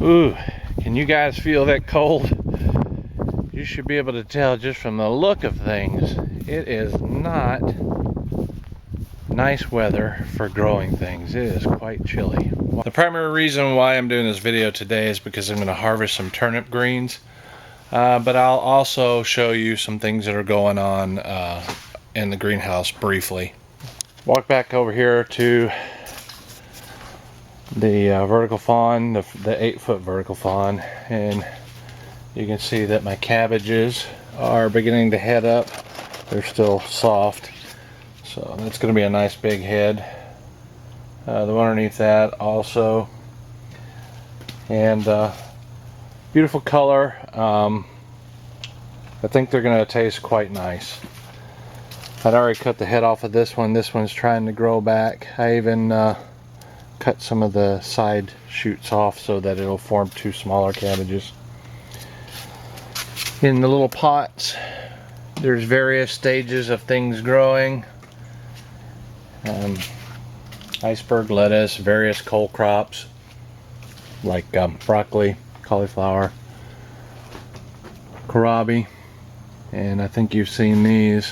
Ooh, can you guys feel that cold? You should be able to tell just from the look of things. It is not nice weather for growing things. It is quite chilly. The primary reason why I'm doing this video today is because I'm going to harvest some turnip greens. But I'll also show you some things that are going on in the greenhouse briefly. Walk back over here to the vertical fawn, the 8-foot vertical fawn, and you can see that my cabbages are beginning to head up. They're still soft, so that's going to be a nice big head. The one underneath that also, and beautiful color. I think they're going to taste quite nice. I'd already cut the head off of this one. This one's trying to grow back. I even cut some of the side shoots off so that it'll form 2 smaller cabbages. In the little pots, there's various stages of things growing. Iceberg lettuce, various cole crops like broccoli, cauliflower, kohlrabi, and I think you've seen these.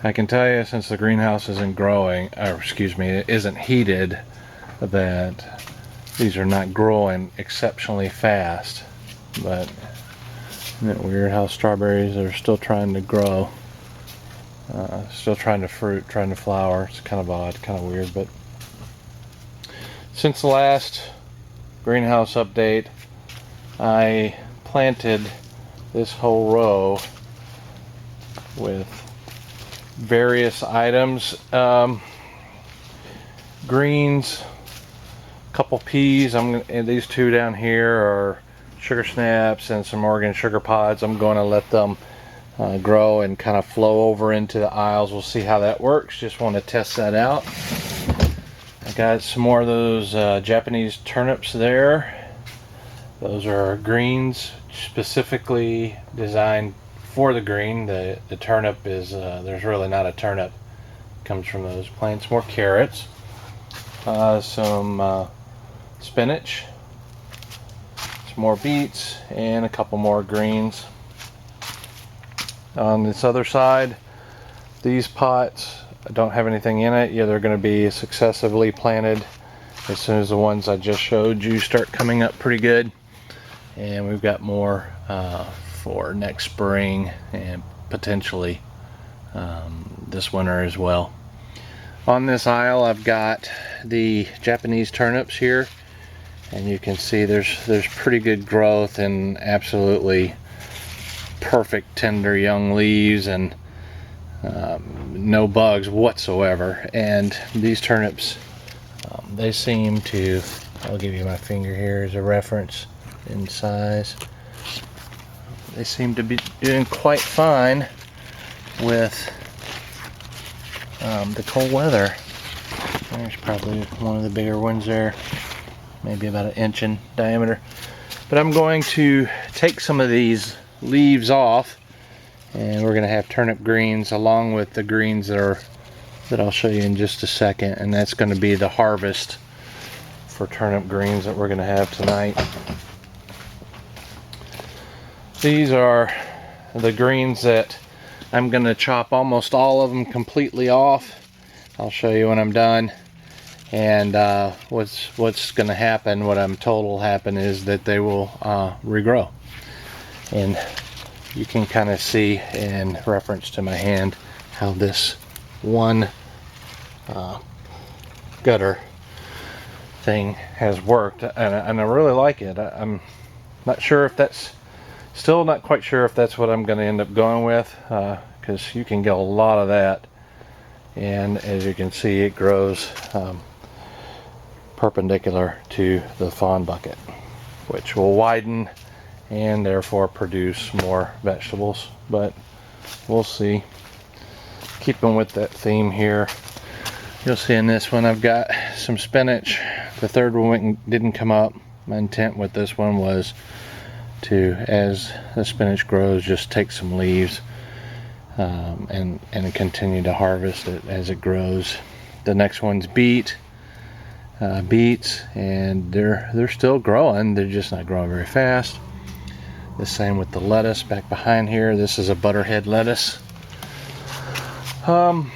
I can tell you, since the greenhouse isn't growing, or excuse me, it isn't heated, that these are not growing exceptionally fast. But isn't it weird how strawberries are still trying to grow, still trying to fruit, trying to flower? It's kind of odd, kind of weird. But since the last greenhouse update, I planted this whole row with various items, greens, a couple peas. And these 2 down here are sugar snaps and some Oregon sugar pods. I'm going to let them grow and kind of flow over into the aisles. We'll see how that works. Just want to test that out. I got some more of those Japanese turnips there. Those are greens specifically designed for the green. The turnip is, there's really not a turnip. It comes from those plants. More carrots, some spinach, some more beets, and a couple more greens. On this other side, these pots don't have anything in it. Yeah, they're going to be successively planted as soon as the ones I just showed you start coming up pretty good. And we've got more for next spring and potentially this winter as well. On this aisle, I've got the Japanese turnips here, and you can see there's pretty good growth and absolutely perfect tender young leaves and no bugs whatsoever. And these turnips, they seem to, I'll give you my finger here as a reference in size. They seem to be doing quite fine with the cold weather. There's probably one of the bigger ones there, maybe about 1 inch in diameter. But I'm going to take some of these leaves off, and we're going to have turnip greens along with the greens that I'll show you in just a second. And that's going to be the harvest for turnip greens that we're going to have tonight. These are the greens that I'm going to chop almost all of them completely off. I'll show you when I'm done. And what's going to happen, what I'm told will happen, is that they will regrow. And you can kind of see in reference to my hand how this one gutter thing has worked. And I really like it. I'm not sure if that's, still not quite sure if that's what I'm going to end up going with, because you can get a lot of that. And as you can see, it grows perpendicular to the fawn bucket, which will widen and therefore produce more vegetables. But we'll see. Keeping with that theme here, you'll see in this one I've got some spinach. The third one didn't come up. My intent with this one was to, as the spinach grows, just take some leaves and continue to harvest it as it grows. The next one's beet. beets, and they're still growing. They're just not growing very fast. The same with the lettuce back behind here. This is a butterhead lettuce. Well,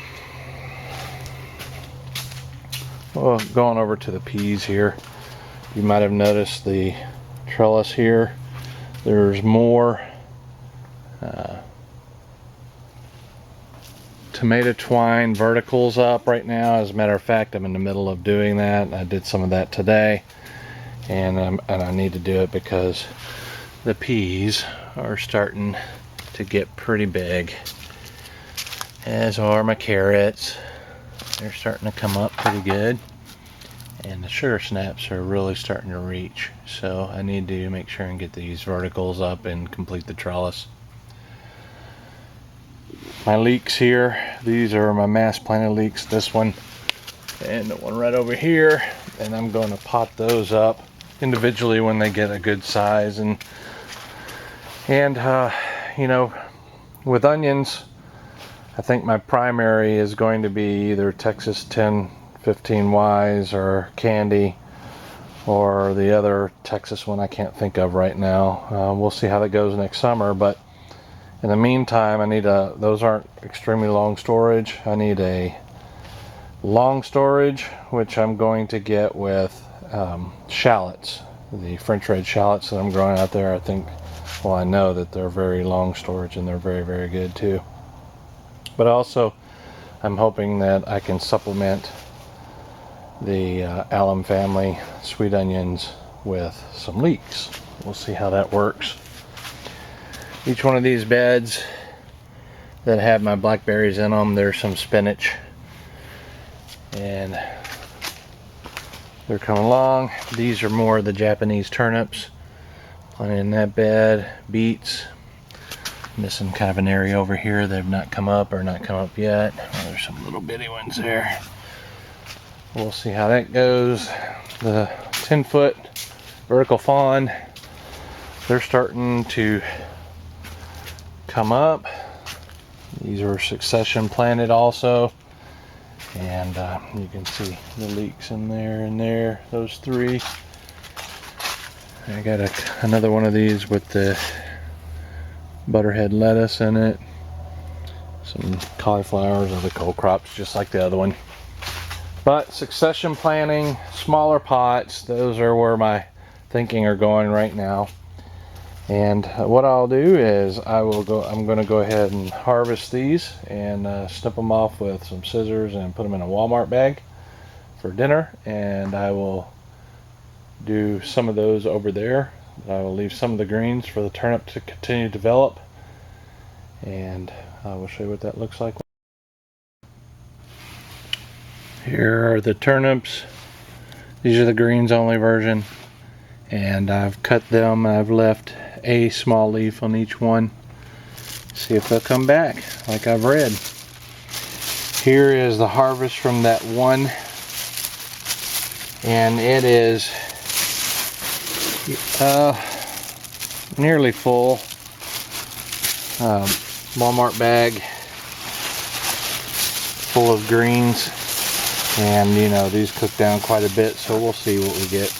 going over to the peas here, you might have noticed the trellis here. There's more tomato twine verticals up right now. As a matter of fact, I'm in the middle of doing that. I did some of that today, and I need to do it because the peas are starting to get pretty big, as are my carrots. They're starting to come up pretty good, and the sugar snaps are really starting to reach. So I need to make sure and get these verticals up and complete the trellis. My leeks here, these are my mass planted leeks, this one and the one right over here, and I'm going to pot those up individually when they get a good size. And you know, with onions, I think my primary is going to be either Texas 1015Ys or Candy, or the other Texas one I can't think of right now. We'll see how that goes next summer, but in the meantime, I need those aren't extremely long storage. I need a long storage, which I'm going to get with shallots, the French red shallots that I'm growing out there. I think, well, I know that they're very long storage, and they're very, very good too. But also, I'm hoping that I can supplement the alum family sweet onions with some leeks. We'll see how that works. Each one of these beds that have my blackberries in them, there's some spinach, and they're coming along. These are more of the Japanese turnips, planted in that bed. Beets, missing kind of an area over here that have not come up or not come up yet. Oh, there's some little bitty ones there. We'll see how that goes. The 10-foot vertical fawn, they're starting to come up. These are succession planted also, and you can see the leeks in there and there, those three. I got another one of these with the butterhead lettuce in it, some cauliflowers, other cold crops just like the other one. But succession planting, smaller pots, those are where my thinking are going right now. And what I'll do is I'm going to go ahead and harvest these and snip them off with some scissors and put them in a Walmart bag for dinner. And I will do some of those over there. I will leave some of the greens for the turnip to continue to develop. And I will show you what that looks like. Here are the turnips. These are the greens only version. And I've cut them. I've left a small leaf on each one. See if they'll come back like I've read. Here is the harvest from that one, and it is nearly full. Walmart bag full of greens, and you know, these cook down quite a bit, so we'll see what we get.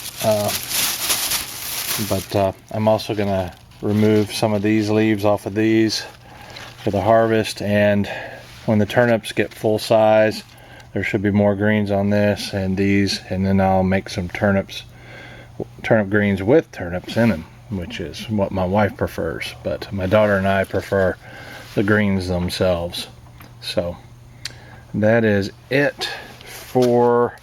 But I'm also going to remove some of these leaves off of these for the harvest, and when the turnips get full size, there should be more greens on this and these, and then I'll make some turnip greens with turnips in them, which is what my wife prefers, but my daughter and I prefer the greens themselves. So that is it for,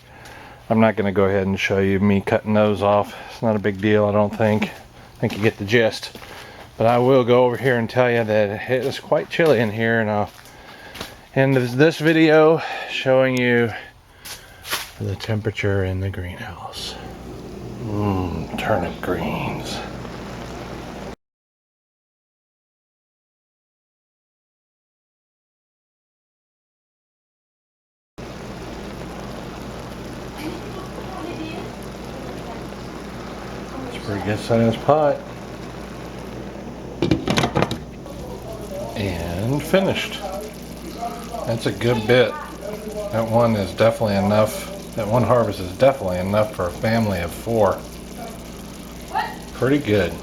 I'm not going to go ahead and show you me cutting those off. It's not a big deal, I don't think. I think you get the gist. But I will go over here and tell you that it is quite chilly in here, and I'll end this video showing you the temperature in the greenhouse. Turnip greens. Pretty good sized pot. And finished. That's a good bit. That one is definitely enough That one harvest is definitely enough for a family of 4. Pretty good.